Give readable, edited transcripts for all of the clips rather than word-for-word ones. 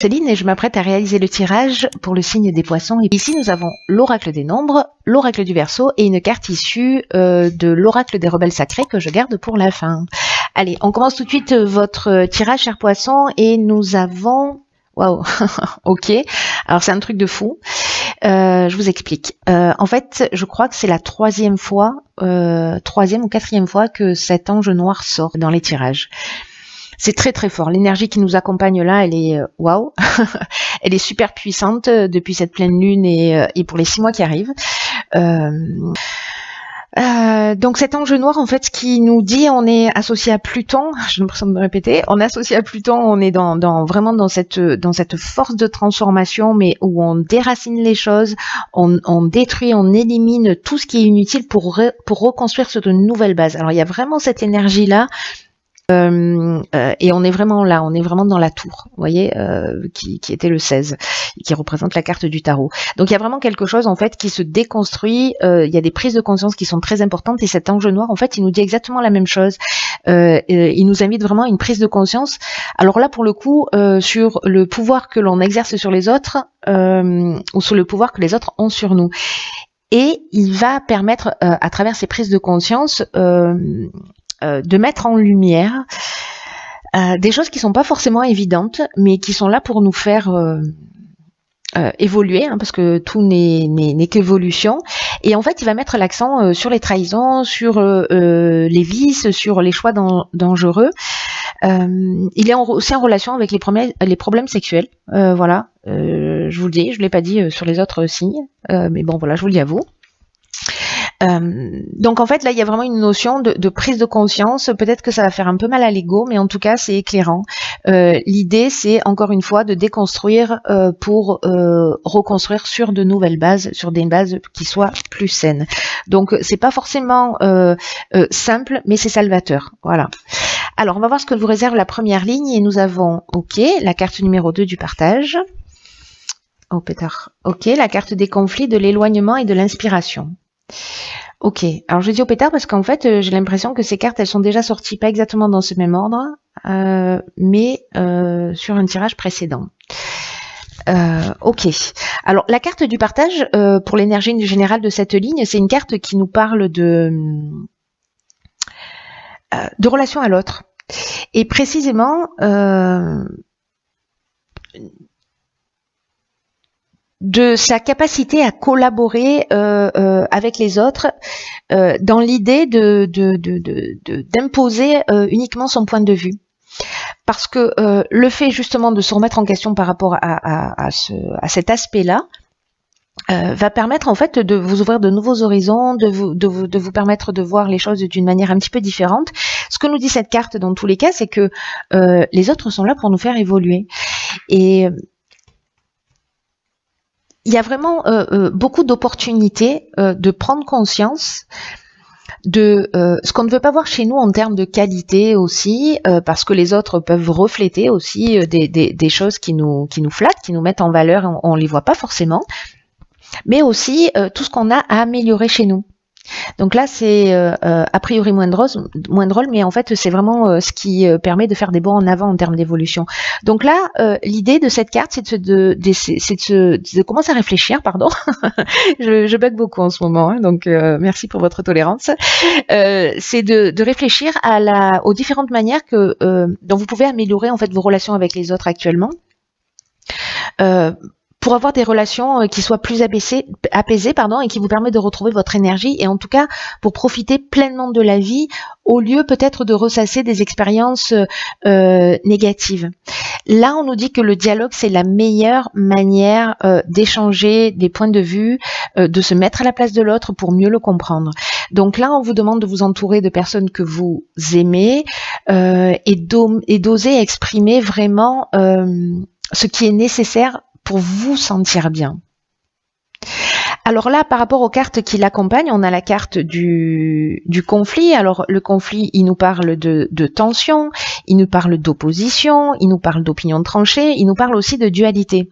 Céline et je m'apprête à réaliser le tirage pour le signe des poissons. Et ici, nous avons l'oracle des nombres, l'oracle du Verseau et une carte issue de l'oracle des rebelles sacrés que je garde pour la fin. Allez, on commence tout de suite votre tirage, chers poissons, et nous avons... Waouh, ok. Alors c'est un truc de fou. Je vous explique. En fait, je crois que c'est la troisième ou quatrième fois que cet ange noir sort dans les tirages. C'est très très fort. L'énergie qui nous accompagne là, elle est waouh. Elle est super puissante depuis cette pleine lune et pour les 6 mois qui arrivent. Donc cet ange noir, en fait, ce qui nous dit, on est associé à Pluton. J'ai l'impression de me répéter. On est associé à Pluton. On est vraiment dans cette force de transformation, mais où on déracine les choses, on détruit, on élimine tout ce qui est inutile pour reconstruire sur de nouvelles bases. Alors il y a vraiment cette énergie là. Et on est vraiment là, on est vraiment dans la tour, vous voyez, qui était le 16, qui représente la carte du tarot. Donc il y a vraiment quelque chose en fait qui se déconstruit, il y a des prises de conscience qui sont très importantes et cet ange noir en fait il nous dit exactement la même chose, il nous invite vraiment à une prise de conscience. Alors là pour le coup sur le pouvoir que l'on exerce sur les autres ou sur le pouvoir que les autres ont sur nous. Et il va permettre à travers ces prises de conscience de mettre en lumière des choses qui sont pas forcément évidentes, mais qui sont là pour nous faire évoluer, hein, parce que tout n'est qu'évolution. Et en fait, il va mettre l'accent sur les trahisons, sur les vices, sur les choix dangereux. Il est aussi en relation avec les problèmes sexuels. Voilà, je vous le dis, je l'ai pas dit sur les autres signes, mais bon, voilà, je vous le dis à vous. Donc en fait là il y a vraiment une notion de prise de conscience, peut-être que ça va faire un peu mal à l'ego, mais en tout cas c'est éclairant. L'idée c'est encore une fois de déconstruire pour reconstruire sur de nouvelles bases, sur des bases qui soient plus saines. Donc c'est pas forcément simple, mais c'est salvateur. Voilà. Alors on va voir ce que vous réserve la première ligne et nous avons ok, la carte numéro 2 du partage. Oh pétard. Ok, la carte des conflits, de l'éloignement et de l'inspiration. Ok, alors je dis au pétard parce qu'en fait j'ai l'impression que ces cartes elles sont déjà sorties, pas exactement dans ce même ordre, mais sur un tirage précédent. Ok, alors la carte du partage pour l'énergie générale de cette ligne, c'est une carte qui nous parle de relation à l'autre. Et précisément de sa capacité à collaborer avec les autres dans l'idée d'imposer uniquement son point de vue. Parce que le fait justement de se remettre en question par rapport à cet aspect-là va permettre en fait de vous ouvrir de nouveaux horizons, de vous permettre de voir les choses d'une manière un petit peu différente. Ce que nous dit cette carte dans tous les cas, c'est que les autres sont là pour nous faire évoluer. Et il y a vraiment beaucoup d'opportunités de prendre conscience de ce qu'on ne veut pas voir chez nous en termes de qualité aussi, parce que les autres peuvent refléter aussi des choses qui nous flattent, qui nous mettent en valeur, on les voit pas forcément, mais aussi tout ce qu'on a à améliorer chez nous. Donc là, c'est a priori moins drôle, mais en fait, c'est vraiment ce qui permet de faire des bons en avant en termes d'évolution. Donc là, l'idée de cette carte, c'est de commencer à réfléchir, pardon. je bug beaucoup en ce moment, hein, donc merci pour votre tolérance. C'est de réfléchir aux différentes manières dont vous pouvez améliorer en fait vos relations avec les autres actuellement. Pour avoir des relations qui soient plus apaisées, et qui vous permettent de retrouver votre énergie, et en tout cas pour profiter pleinement de la vie, au lieu peut-être de ressasser des expériences négatives. Là, on nous dit que le dialogue, c'est la meilleure manière d'échanger des points de vue, de se mettre à la place de l'autre pour mieux le comprendre. Donc là, on vous demande de vous entourer de personnes que vous aimez et d'oser exprimer vraiment ce qui est nécessaire pour vous sentir bien. Alors là, par rapport aux cartes qui l'accompagnent, on a la carte du conflit. Alors le conflit, il nous parle de tension, il nous parle d'opposition, il nous parle d'opinion tranchée, il nous parle aussi de dualité.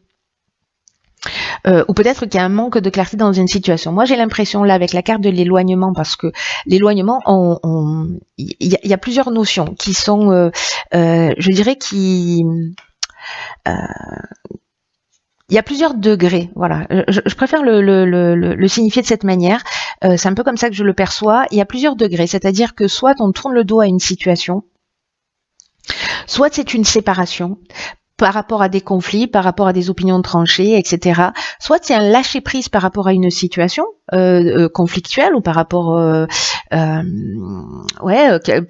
Ou peut-être qu'il y a un manque de clarté dans une situation. Moi, j'ai l'impression là avec la carte de l'éloignement, parce que l'éloignement, il y a plusieurs notions qui sont, je dirais, qui il y a plusieurs degrés, voilà. Je préfère le signifier de cette manière. C'est un peu comme ça que je le perçois. Il y a plusieurs degrés, c'est-à-dire que soit on tourne le dos à une situation, soit c'est une séparation par rapport à des conflits, par rapport à des opinions tranchées, etc. Soit c'est un lâcher prise par rapport à une situation conflictuelle ou par rapport, peu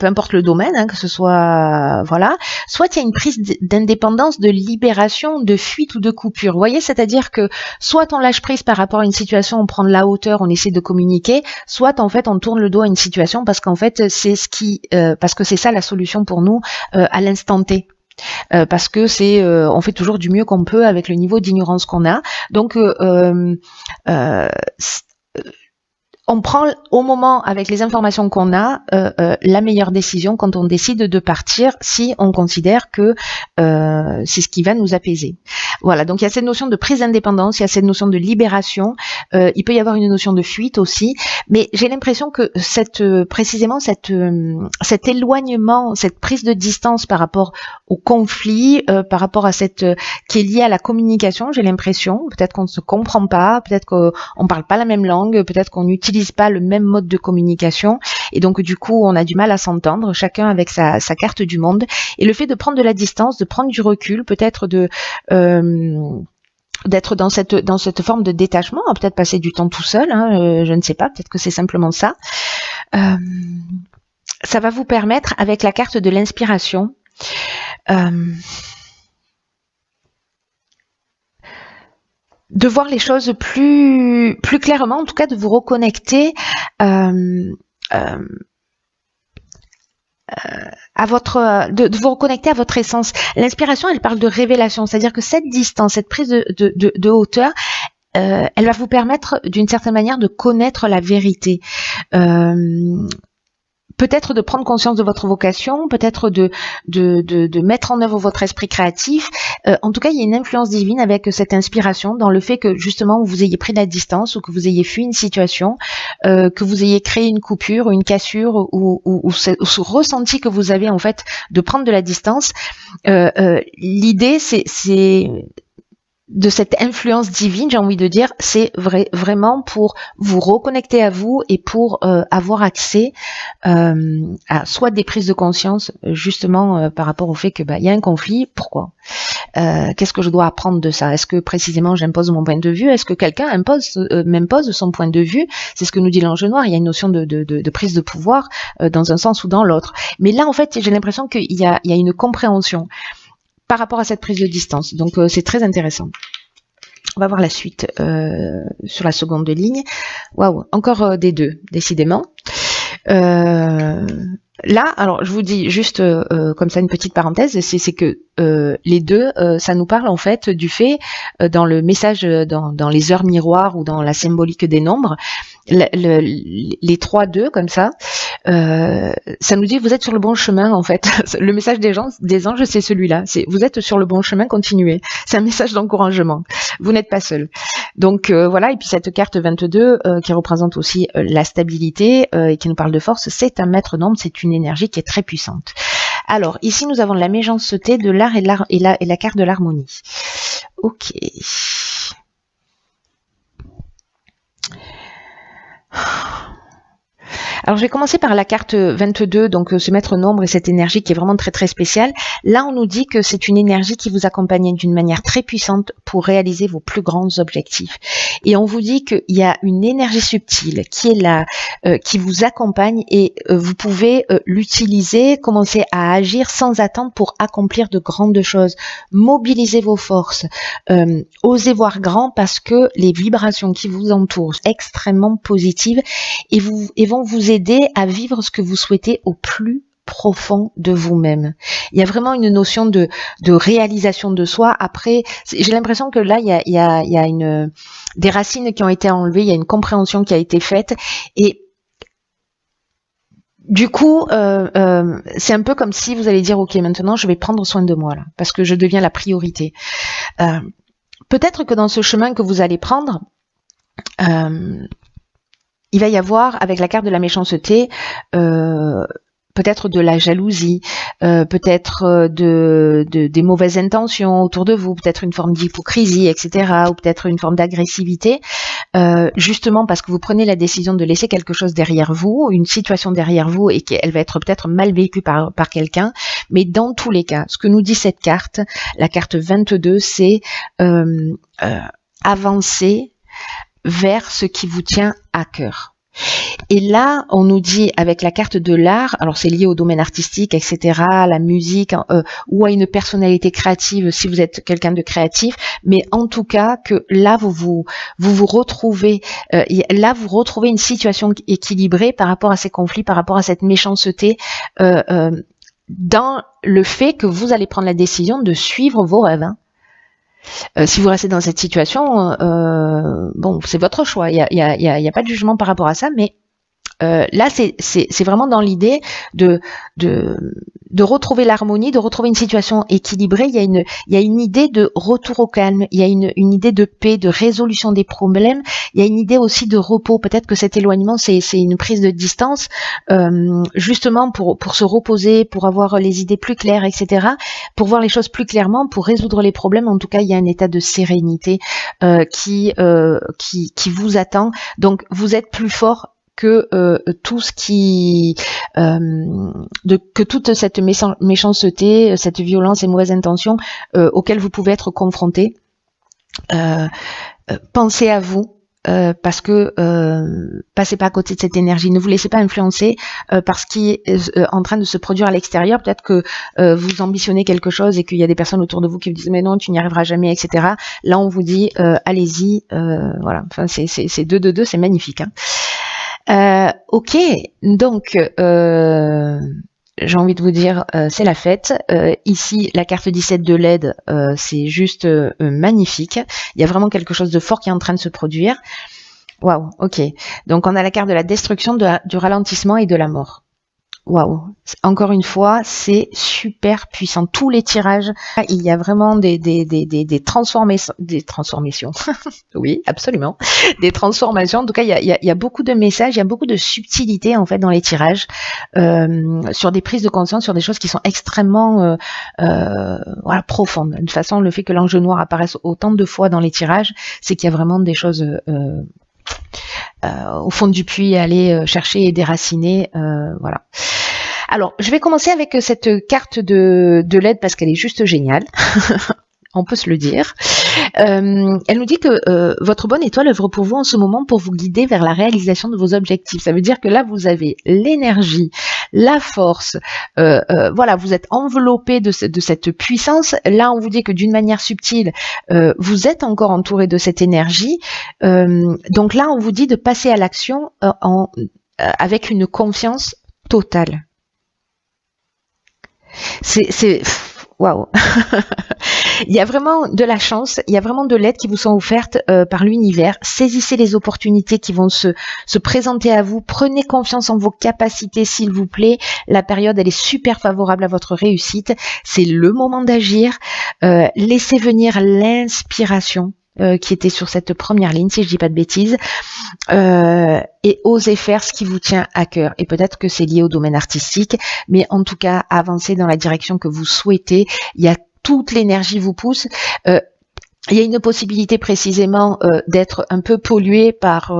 importe le domaine, hein, que ce soit, voilà. Soit il y a une prise d'indépendance, de libération, de fuite ou de coupure. Vous voyez, c'est-à-dire que soit on lâche prise par rapport à une situation, on prend de la hauteur, on essaie de communiquer, soit en fait on tourne le dos à une situation parce qu'en fait c'est parce que c'est ça la solution pour nous à l'instant T. Parce que on fait toujours du mieux qu'on peut avec le niveau d'ignorance qu'on a. Donc on prend au moment, avec les informations qu'on a, la meilleure décision quand on décide de partir, si on considère que c'est ce qui va nous apaiser. Voilà, donc il y a cette notion de prise d'indépendance, il y a cette notion de libération, il peut y avoir une notion de fuite aussi, mais j'ai l'impression que précisément cet éloignement, cette prise de distance par rapport au conflit, par rapport à qui est liée à la communication, j'ai l'impression, peut-être qu'on ne se comprend pas, peut-être qu'on ne parle pas la même langue, peut-être qu'on n'utilise pas le même mode de communication et donc du coup on a du mal à s'entendre, chacun avec sa carte du monde, et le fait de prendre de la distance, de prendre du recul, peut-être d'être dans cette forme de détachement, peut-être passer du temps tout seul, hein, je ne sais pas, peut-être que c'est simplement ça. Ça va vous permettre, avec la carte de l'inspiration, de voir les choses plus clairement, en tout cas de vous reconnecter à de vous reconnecter à votre essence. L'inspiration, elle parle de révélation, c'est-à-dire que cette distance, cette prise de hauteur, elle va vous permettre d'une certaine manière de connaître la vérité. Peut-être de prendre conscience de votre vocation, peut-être de mettre en œuvre votre esprit créatif. En tout cas, il y a une influence divine avec cette inspiration dans le fait que justement vous ayez pris de la distance ou que vous ayez fui une situation, que vous ayez créé une coupure ou une cassure ou ce ressenti que vous avez en fait de prendre de la distance. L'idée, c'est de cette influence divine, j'ai envie de dire, c'est vraiment pour vous reconnecter à vous et pour avoir accès à soit des prises de conscience justement par rapport au fait que y a un conflit, pourquoi, qu'est-ce que je dois apprendre de ça, est-ce que précisément j'impose mon point de vue, est-ce que quelqu'un m'impose son point de vue, c'est ce que nous dit l'ange noir, il y a une notion de prise de pouvoir dans un sens ou dans l'autre, mais là en fait j'ai l'impression qu'il y a une compréhension par rapport à cette prise de distance. Donc c'est très intéressant. On va voir la suite sur la seconde ligne. Waouh, encore des deux, décidément. Là, alors je vous dis juste comme ça une petite parenthèse, c'est que les deux, ça nous parle en fait du fait, dans le message, dans les heures miroirs ou dans la symbolique des nombres, les 3-2 comme ça, ça nous dit vous êtes sur le bon chemin en fait. Le message des anges, c'est celui-là. C'est vous êtes sur le bon chemin, continuez. C'est un message d'encouragement. Vous n'êtes pas seul. Donc voilà. Et puis cette carte 22 qui représente aussi la stabilité et qui nous parle de force, c'est un maître d'ombre, c'est une énergie qui est très puissante. Alors ici nous avons la méchanceté de l'art et la carte de l'harmonie. Ok. Alors je vais commencer par la carte 22, donc ce maître nombre et cette énergie qui est vraiment très très spéciale. Là on nous dit que c'est une énergie qui vous accompagne d'une manière très puissante pour réaliser vos plus grands objectifs. Et on vous dit qu'il y a une énergie subtile qui est là, qui vous accompagne et vous pouvez l'utiliser, commencer à agir sans attendre pour accomplir de grandes choses. Mobilisez vos forces, osez voir grand parce que les vibrations qui vous entourent sont extrêmement positives et vont vous aider à vivre ce que vous souhaitez au plus profond de vous-même. Il y a vraiment une notion de réalisation de soi. Après, j'ai l'impression que là, il y a des racines qui ont été enlevées, il y a une compréhension qui a été faite et du coup, c'est un peu comme si vous allez dire, ok, maintenant je vais prendre soin de moi là, parce que je deviens la priorité. Peut-être que dans ce chemin que vous allez prendre, il va y avoir, avec la carte de la méchanceté, peut-être de la jalousie, peut-être des mauvaises intentions autour de vous, peut-être une forme d'hypocrisie, etc., ou peut-être une forme d'agressivité, justement parce que vous prenez la décision de laisser quelque chose derrière vous, une situation derrière vous, et qu'elle va être peut-être mal vécue par quelqu'un. Mais dans tous les cas, ce que nous dit cette carte, la carte 22, c'est avancer vers ce qui vous tient à cœur. Et là, on nous dit avec la carte de l'art, alors c'est lié au domaine artistique, etc., à la musique, ou à une personnalité créative si vous êtes quelqu'un de créatif, mais en tout cas que là vous retrouvez, là vous retrouvez une situation équilibrée par rapport à ces conflits, par rapport à cette méchanceté, dans le fait que vous allez prendre la décision de suivre vos rêves. Hein. Si vous restez dans cette situation, bon, c'est votre choix. Il y a pas de jugement par rapport à ça, mais là, c'est vraiment dans l'idée de retrouver l'harmonie, de retrouver une situation équilibrée. Il y a une idée de retour au calme. Il y a une idée de paix, de résolution des problèmes. Il y a une idée aussi de repos. Peut-être que cet éloignement, c'est une prise de distance, justement pour se reposer, pour avoir les idées plus claires, etc. Pour voir les choses plus clairement, pour résoudre les problèmes. En tout cas, il y a un état de sérénité qui vous attend. Donc, vous êtes plus fort que tout ce qui que toute cette méchanceté, cette violence et mauvaises intentions auxquelles vous pouvez être confrontés. Pensez à vous. Parce que passez pas à côté de cette énergie, ne vous laissez pas influencer par ce qui est en train de se produire à l'extérieur. Peut-être que vous ambitionnez quelque chose et qu'il y a des personnes autour de vous qui vous disent mais non, tu n'y arriveras jamais, etc. Là on vous dit allez-y, voilà. Enfin c'est 2 de 2, c'est magnifique. Hein. Ok, donc j'ai envie de vous dire, c'est la fête. Ici, la carte 17 de l'aide, c'est juste magnifique. Il y a vraiment quelque chose de fort qui est en train de se produire. Waouh, ok. Donc on a la carte de la destruction, du ralentissement et de la mort. Waouh, encore une fois, c'est super puissant. Tous les tirages, il y a vraiment des transformations. Oui, absolument. Des transformations. En tout cas, il y a beaucoup de messages, il y a beaucoup de subtilité en fait dans les tirages, sur des prises de conscience, sur des choses qui sont extrêmement voilà, profondes. De toute façon, le fait que l'ange noir apparaisse autant de fois dans les tirages, c'est qu'il y a vraiment des choses au fond du puits à aller chercher et déraciner. Voilà. Alors, je vais commencer avec cette carte de l'aide parce qu'elle est juste géniale. On peut se le dire. Elle nous dit que votre bonne étoile œuvre pour vous en ce moment pour vous guider vers la réalisation de vos objectifs. Ça veut dire que là, vous avez l'énergie, la force. Voilà, vous êtes enveloppé de cette puissance. Là, on vous dit que d'une manière subtile, vous êtes encore entouré de cette énergie. Donc là, on vous dit de passer à l'action avec une confiance totale. C'est waouh. Il y a vraiment de la chance, il y a vraiment de l'aide qui vous sont offertes par l'univers. Saisissez les opportunités qui vont se présenter à vous. Prenez confiance en vos capacités, s'il vous plaît. La période, elle est super favorable à votre réussite. C'est le moment d'agir. Laissez venir l'inspiration qui était sur cette première ligne, si je dis pas de bêtises, et osez faire ce qui vous tient à cœur. Et peut-être que c'est lié au domaine artistique, mais en tout cas, avancez dans la direction que vous souhaitez. Il y a toute l'énergie vous pousse. Il y a une possibilité précisément d'être un peu pollué par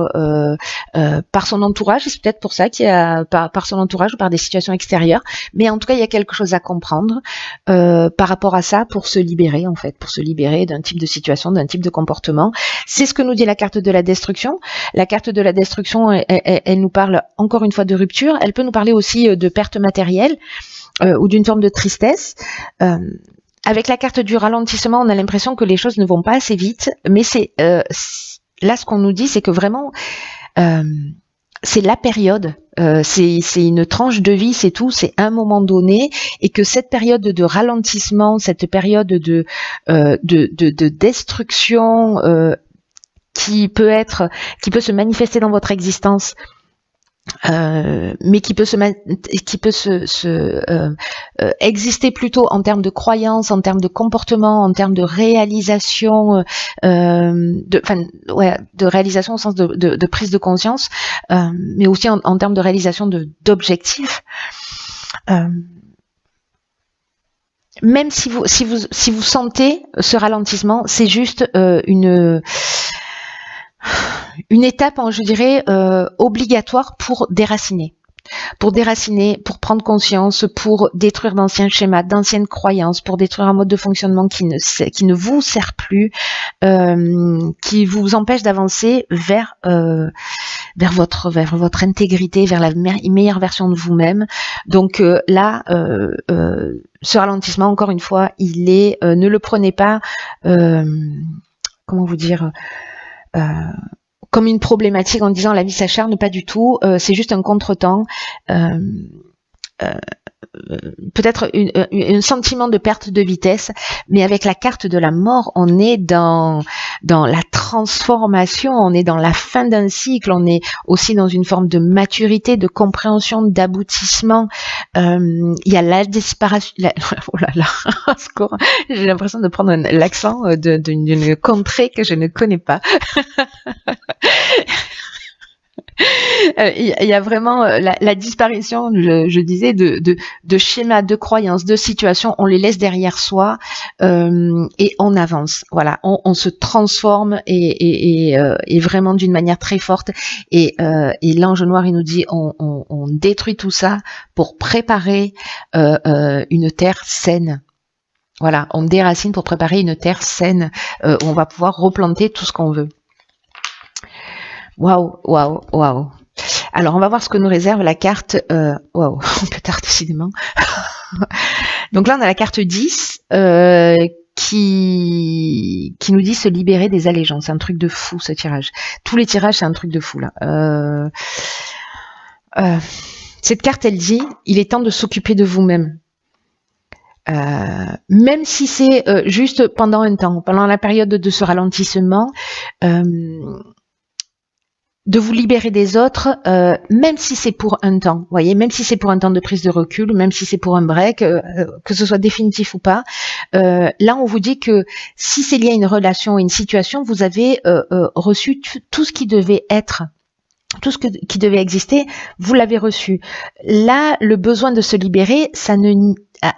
son entourage, et c'est peut-être pour ça qu'il y a par son entourage ou par des situations extérieures, mais en tout cas il y a quelque chose à comprendre par rapport à ça pour se libérer en fait, pour se libérer d'un type de situation, d'un type de comportement. C'est ce que nous dit la carte de la destruction. La carte de la destruction, elle nous parle encore une fois de rupture, elle peut nous parler aussi de perte matérielle ou d'une forme de tristesse. Avec la carte du ralentissement, on a l'impression que les choses ne vont pas assez vite, mais c'est là ce qu'on nous dit, c'est que vraiment c'est la période, c'est une tranche de vie, c'est tout, c'est un moment donné, et que cette période de ralentissement, cette période de destruction qui peut se manifester dans votre existence. Mais qui peut exister plutôt en termes de croyances, en termes de comportement, en termes de réalisation, de réalisation au sens de prise de conscience, mais aussi en termes de réalisation d'objectifs. Euh, Même si vous sentez ce ralentissement, c'est juste une étape, je dirais, obligatoire pour déraciner. Pour prendre conscience, pour détruire d'anciens schémas, d'anciennes croyances, pour détruire un mode de fonctionnement qui ne vous sert plus, qui vous empêche d'avancer vers votre intégrité, vers la meilleure version de vous-même. Donc là, ce ralentissement, encore une fois, il est, ne le prenez pas, comment vous dire, comme une problématique en disant la vie s'acharne, pas du tout, c'est juste un contretemps, peut-être un sentiment de perte de vitesse, mais avec la carte de la mort, on est dans la transformation, on est dans la fin d'un cycle, on est aussi dans une forme de maturité, de compréhension, d'aboutissement. Il y a la disparition, oh là là, j'ai l'impression de prendre l'accent d'une contrée que je ne connais pas. Il y a vraiment la disparition, je disais, de schémas, de croyances, de situations. On les laisse derrière soi et on avance. Voilà, on se transforme et vraiment d'une manière très forte. Et l'ange noir, il nous dit, on détruit tout ça pour préparer une terre saine. Voilà, on déracine pour préparer une terre saine où on va pouvoir replanter tout ce qu'on veut. Waouh, waouh, waouh. Alors, on va voir ce que nous réserve la carte. Waouh, peu tard, décidément. Donc là, on a la carte 10 qui nous dit se libérer des allégeances. C'est un truc de fou, ce tirage. Tous les tirages, c'est un truc de fou, là. Cette carte, elle dit, il est temps de s'occuper de vous-même. Même si c'est juste pendant un temps, pendant la période de ce ralentissement, de vous libérer des autres, même si c'est pour un temps, vous voyez, même si c'est pour un temps de prise de recul, même si c'est pour un break, que ce soit définitif ou pas, là on vous dit que si c'est lié à une relation, à une situation, vous avez reçu tout ce qui devait être, tout ce qui devait exister, vous l'avez reçu. Là, le besoin de se libérer, ça ne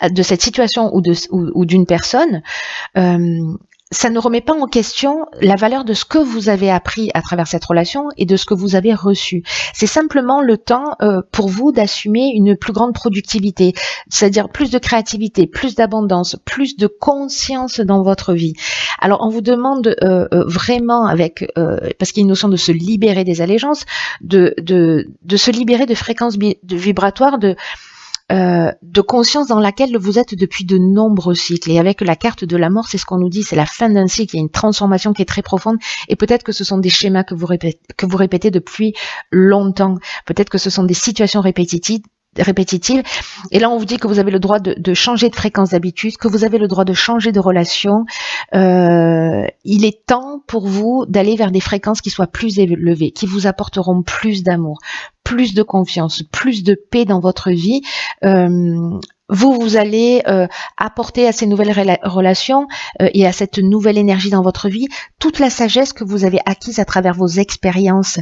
de cette situation ou d'une personne, ça ne remet pas en question la valeur de ce que vous avez appris à travers cette relation et de ce que vous avez reçu. C'est simplement le temps pour vous d'assumer une plus grande productivité, c'est-à-dire plus de créativité, plus d'abondance, plus de conscience dans votre vie. Alors on vous demande vraiment, parce qu'il y a une notion de se libérer des allégeances, de se libérer de fréquences vibratoires, de conscience dans laquelle vous êtes depuis de nombreux cycles. Et avec la carte de la mort, c'est ce qu'on nous dit, c'est la fin d'un cycle, il y a une transformation qui est très profonde, et peut-être que ce sont des schémas que vous répétez depuis longtemps, peut-être que ce sont des situations répétitives, et là on vous dit que vous avez le droit de changer de fréquence d'habitude, que vous avez le droit de changer de relation. Il est temps pour vous d'aller vers des fréquences qui soient plus élevées, qui vous apporteront plus d'amour, plus de confiance, plus de paix dans votre vie. Vous allez apporter à ces nouvelles relations et à cette nouvelle énergie dans votre vie toute la sagesse que vous avez acquise à travers vos expériences,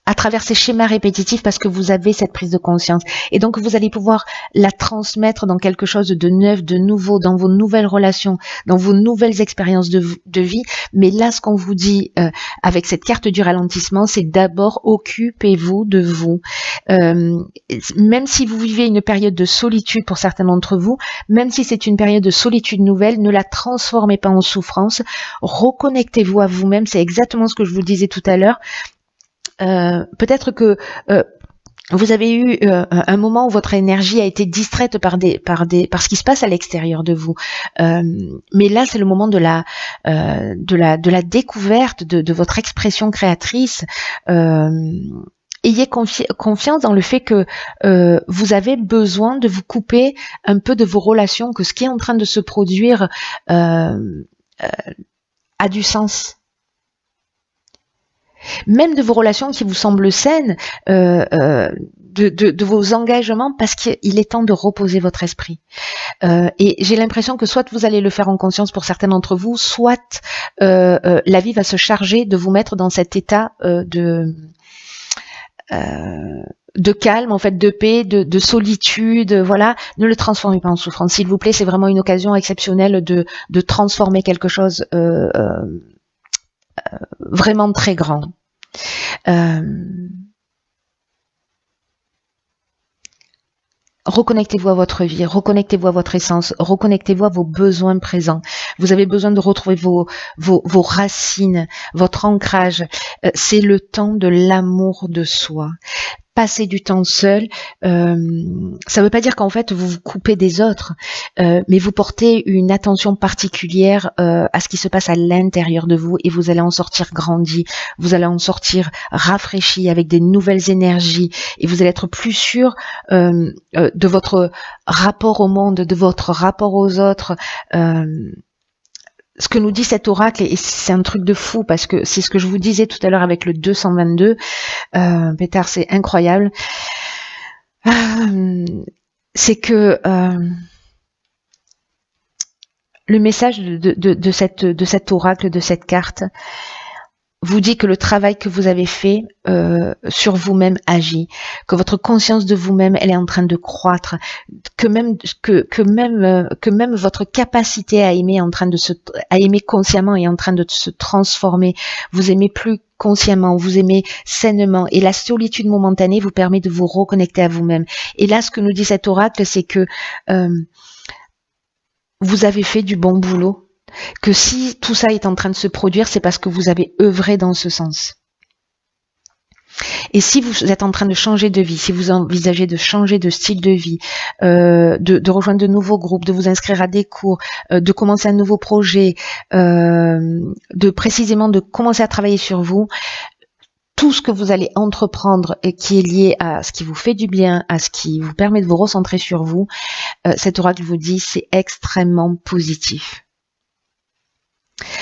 à travers ces schémas répétitifs, parce que vous avez cette prise de conscience. Et donc, vous allez pouvoir la transmettre dans quelque chose de neuf, de nouveau, dans vos nouvelles relations, dans vos nouvelles expériences de vie. Mais là, ce qu'on vous dit avec cette carte du ralentissement, c'est d'abord occupez-vous de vous. Même si vous vivez une période de solitude pour certains d'entre vous, même si c'est une période de solitude nouvelle, ne la transformez pas en souffrance. Reconnectez-vous à vous-même. C'est exactement ce que je vous disais tout à l'heure. Peut-être que vous avez eu un moment où votre énergie a été distraite par ce qui se passe à l'extérieur de vous. Mais là, c'est le moment de la découverte de votre expression créatrice. Ayez confiance dans le fait que vous avez besoin de vous couper un peu de vos relations, que ce qui est en train de se produire a du sens. Même de vos relations qui vous semblent saines, de vos engagements, parce qu'il est temps de reposer votre esprit. Et j'ai l'impression que soit vous allez le faire en conscience pour certains d'entre vous, soit la vie va se charger de vous mettre dans cet état de calme, en fait, de paix, de solitude, voilà, ne le transformez pas en souffrance, s'il vous plaît. C'est vraiment une occasion exceptionnelle de transformer quelque chose vraiment très grand. Reconnectez-vous à votre vie, reconnectez-vous à votre essence, reconnectez-vous à vos besoins présents. Vous avez besoin de retrouver vos racines, votre ancrage. C'est le temps de l'amour de soi. Passer du temps seul, ça ne veut pas dire qu'en fait vous vous coupez des autres, mais vous portez une attention particulière à ce qui se passe à l'intérieur de vous, et vous allez en sortir grandi, vous allez en sortir rafraîchi avec des nouvelles énergies, et vous allez être plus sûr de votre rapport au monde, de votre rapport aux autres. Ce que nous dit cet oracle, et c'est un truc de fou, parce que c'est ce que je vous disais tout à l'heure avec le 222, Pétard, c'est incroyable, c'est que le message de cet oracle, de cette carte, vous dit que le travail que vous avez fait sur vous-même agit, que votre conscience de vous-même, elle est en train de croître, que même votre capacité à aimer à aimer consciemment est en train de se transformer. Vous aimez plus consciemment, vous aimez sainement, et la solitude momentanée vous permet de vous reconnecter à vous-même. Et là, ce que nous dit cet oracle, c'est que vous avez fait du bon boulot, que si tout ça est en train de se produire, c'est parce que vous avez œuvré dans ce sens. Et si vous êtes en train de changer de vie, si vous envisagez de changer de style de vie, de rejoindre de nouveaux groupes, de vous inscrire à des cours, de commencer un nouveau projet, de commencer à travailler sur vous, tout ce que vous allez entreprendre et qui est lié à ce qui vous fait du bien, à ce qui vous permet de vous recentrer sur vous, cet oracle vous dit c'est extrêmement positif.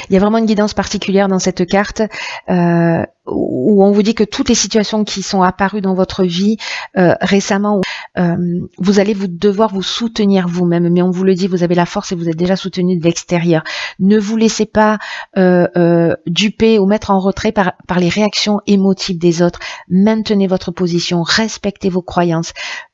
Il y a vraiment une guidance particulière dans cette carte où on vous dit que toutes les situations qui sont apparues dans votre vie récemment, vous allez devoir vous soutenir vous-même, mais on vous le dit, vous avez la force et vous êtes déjà soutenu de l'extérieur. Ne vous laissez pas duper ou mettre en retrait par les réactions émotives des autres. Maintenez votre position, respectez vos croyances.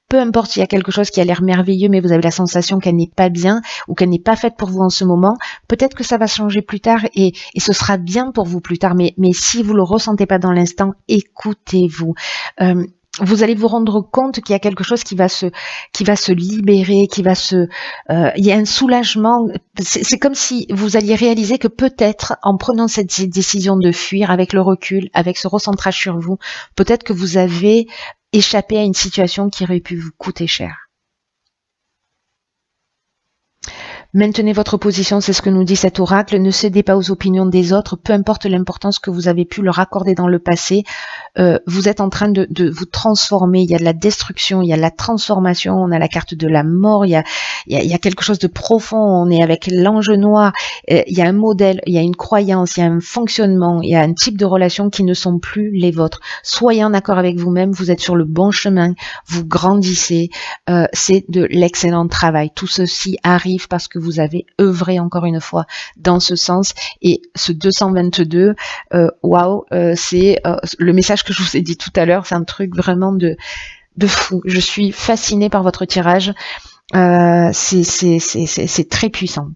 Peu importe s'il y a quelque chose qui a l'air merveilleux, mais vous avez la sensation qu'elle n'est pas bien ou qu'elle n'est pas faite pour vous en ce moment, peut-être que ça va changer plus tard et ce sera bien pour vous plus tard. Mais si vous le ressentez pas dans l'instant, écoutez-vous. Vous allez vous rendre compte qu'il y a quelque chose qui va se libérer, il y a un soulagement. C'est comme si vous alliez réaliser que peut-être en prenant cette décision de fuir avec le recul, avec ce recentrage sur vous, peut-être que vous avez échapper à une situation qui aurait pu vous coûter cher. Maintenez votre position, c'est ce que nous dit cet oracle. Ne cédez pas aux opinions des autres, peu importe l'importance que vous avez pu leur accorder dans le passé. Vous êtes en train de vous transformer. Il y a de la destruction, il y a de la transformation. On a la carte de la mort. Il y a quelque chose de profond. On est avec l'ange noir. Il y a un modèle, il y a une croyance, il y a un fonctionnement, il y a un type de relations qui ne sont plus les vôtres. Soyez en accord avec vous-même. Vous êtes sur le bon chemin. Vous grandissez. C'est de l'excellent travail. Tout ceci arrive parce que vous avez œuvré encore une fois dans ce sens, et ce 222, waouh, c'est le message que je vous ai dit tout à l'heure, c'est un truc vraiment de fou. Je suis fascinée par votre tirage, c'est très puissant.